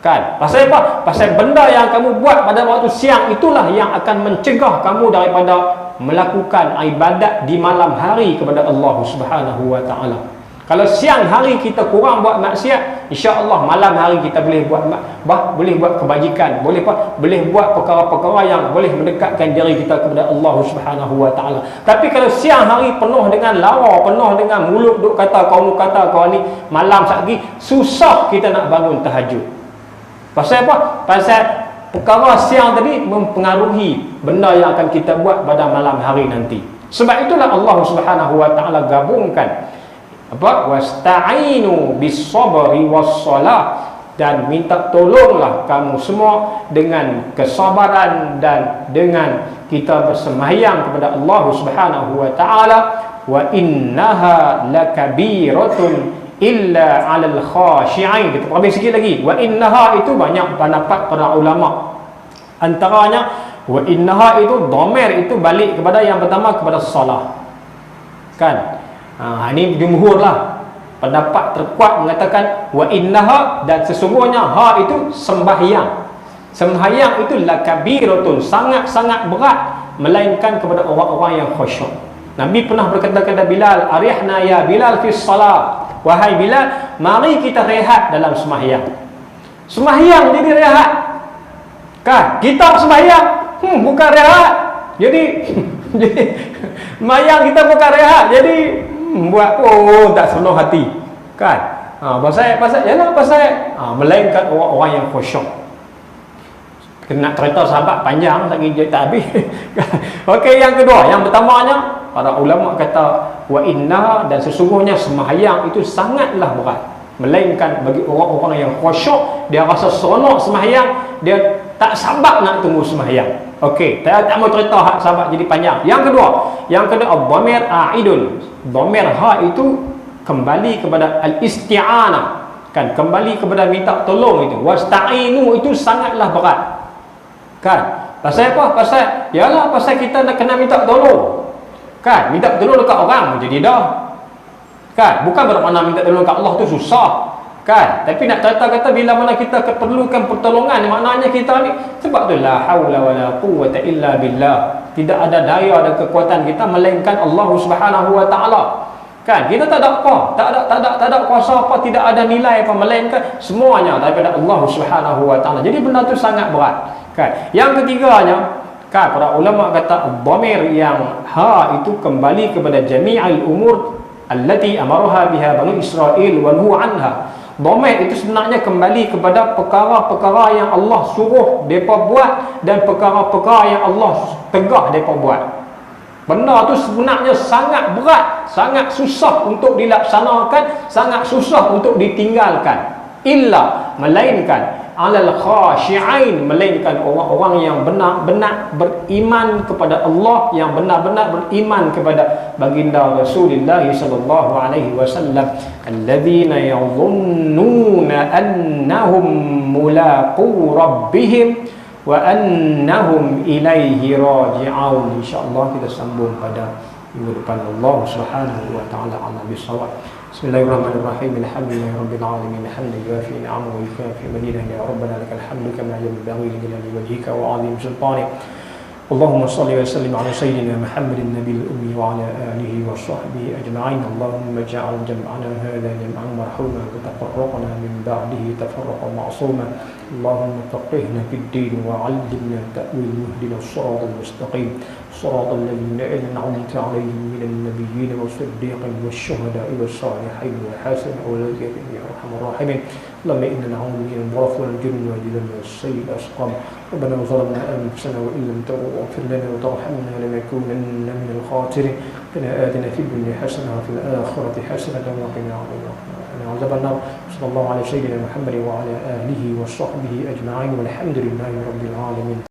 Kan? Pasal apa? Pasal benda yang kamu buat pada waktu siang itulah yang akan mencegah kamu daripada melakukan ibadat di malam hari kepada Allah Subhanahu wa taala. Kalau siang hari kita kurang buat maksiat, insya-Allah malam hari kita boleh buat kebajikan, boleh buat perkara-perkara yang boleh mendekatkan diri kita kepada Allah Subhanahu wa taala. Tapi kalau siang hari penuh dengan lara, penuh dengan mulut duk kata kau ni, malam satgi susah kita nak bangun tahajud. Pasal apa? Pasal perkara siang tadi mempengaruhi benda yang akan kita buat pada malam hari nanti. Sebab itulah Allah Subhanahu wa taala gabungkan wasta'inu bis-sabri was-salah, dan minta tolonglah kamu semua dengan kesabaran dan dengan kita bersembahyang kepada Allah Subhanahu wa taala. Wa innaha lakabiratun illa 'alal khashi'in. Kita perbalik sikit lagi. Wa innaha itu banyak pendapat para ulama. Antaranya wa innaha itu dhamir itu balik kepada yang pertama, kepada salah. Kan? Ini jumhur lah. Pendapat terkuat mengatakan wa innaha, dan sesungguhnya ha itu sembahyang. Sembahyang itu lakabiratun, sangat-sangat berat, melainkan kepada orang-orang yang khusyuk. Nabi pernah berkata kepada Bilal, arihna ya Bilal fi salat. Wahai Bilal, mari kita rehat dalam sembahyang. Sembahyang jadi rehat. Kan? Kita sembahyang, bukan rehat. Jadi sembahyang kita bukan rehat. Jadi buat tak sepenuh hati. Kan? Pasal melainkan orang-orang yang khusyuk. Kena cerita sahabat panjang tak habis. Okey, yang kedua, yang pertamanya para ulama kata wa inna, dan sesungguhnya sembahyang itu sangatlah berat, melainkan bagi orang-orang yang khusyuk, dia rasa seronok sembahyang, dia tak sabar nak tunggu sembahyang. Okey, tak mau cerita hak sahabat jadi panjang. Yang kedua ad-dhamir a'idun. Dhamir ha itu kembali kepada al-isti'anah, kan, kembali kepada minta tolong itu. Wasta'inu itu sangatlah berat. Kan? Pasal apa? Pasal kita nak kena minta tolong. Kan? Minta tolong dekat orang jadi dah. Kan? Bukan bermakna minta tolong dekat Allah tu susah. Kan? Tapi nak kata bila mana kita perlukan pertolongan, maknanya kita ni, sebab tu la haula wala quwwata illa billah. Tidak ada daya dan kekuatan kita melainkan Allah Subhanahu wa taala. Kan? Kita tak ada apa, tak ada kuasa apa, tidak ada nilai apa, melainkan semuanya daripada Allah Subhanahu wa taala. Jadi benda tu sangat berat. Kan? Yang ketiganya, kan, para ulama kata dhamir yang ha itu kembali kepada jami'al umur allati amaraha biha Bani Israel wa nuhu anha. Dhamir itu sebenarnya kembali kepada perkara-perkara yang Allah suruh mereka buat dan perkara-perkara yang Allah tegah mereka buat. Benda tu sebenarnya sangat berat, sangat susah untuk dilaksanakan, sangat susah untuk ditinggalkan. Illa, melainkan alal khashi'ain, melainkan orang-orang yang benar-benar beriman kepada Allah, yang benar-benar beriman kepada baginda Rasulullah sallallahu alaihi wasallam, alladzina yadhunnuna annahum mulaqu rabbihim wa annahum ilaihi raji'un. Insyaallah kita sambung pada minggu depan. Allah Subhanahu wa taala ala bisawab. Bismillahirrahmanirrahim. Alhamdulillahirabbil alamin. Hamdan yuafi ni'amahu wa yukafi madidahu. Ya rabbana lakal hamdu kama yanbaghi li jalali wajhika wa 'azimi sultanik. Allahumma shalli wa sallim ala sayyidina Muhammadin nabiyil ummi wa ala alihi wa sahbihi ajma'in. Allahumma ij'al jam'ana hadha jam'an marhuma wa tafarraqna min ba'dihi tafarruqan ma'suma. Allahumma faqihna fid din wa 'allimna ta'wil, wahdina as-siratal mustaqim, siratal ladzina an'amta 'alaihim minan nabiyyin was-siddiqin wash-shuhada'i was-salihin wa hasuna ulaika rafiqa ya arhamar rahimin. Allahumma inna na'udzu bika min al-barasi wal-junni wal-judami was-sayyi'il asqam. ربنا ظلمنا أنفسنا وإن لم تغفر لنا وترحمنا لنكونن من الخاسرين. ربنا آتنا في الدنيا حسنة وفي الآخرة حسنة وقنا عذاب النار. صلى الله على سيدنا محمد وعلى آله وصحبه أجمعين والحمد لله رب العالمين.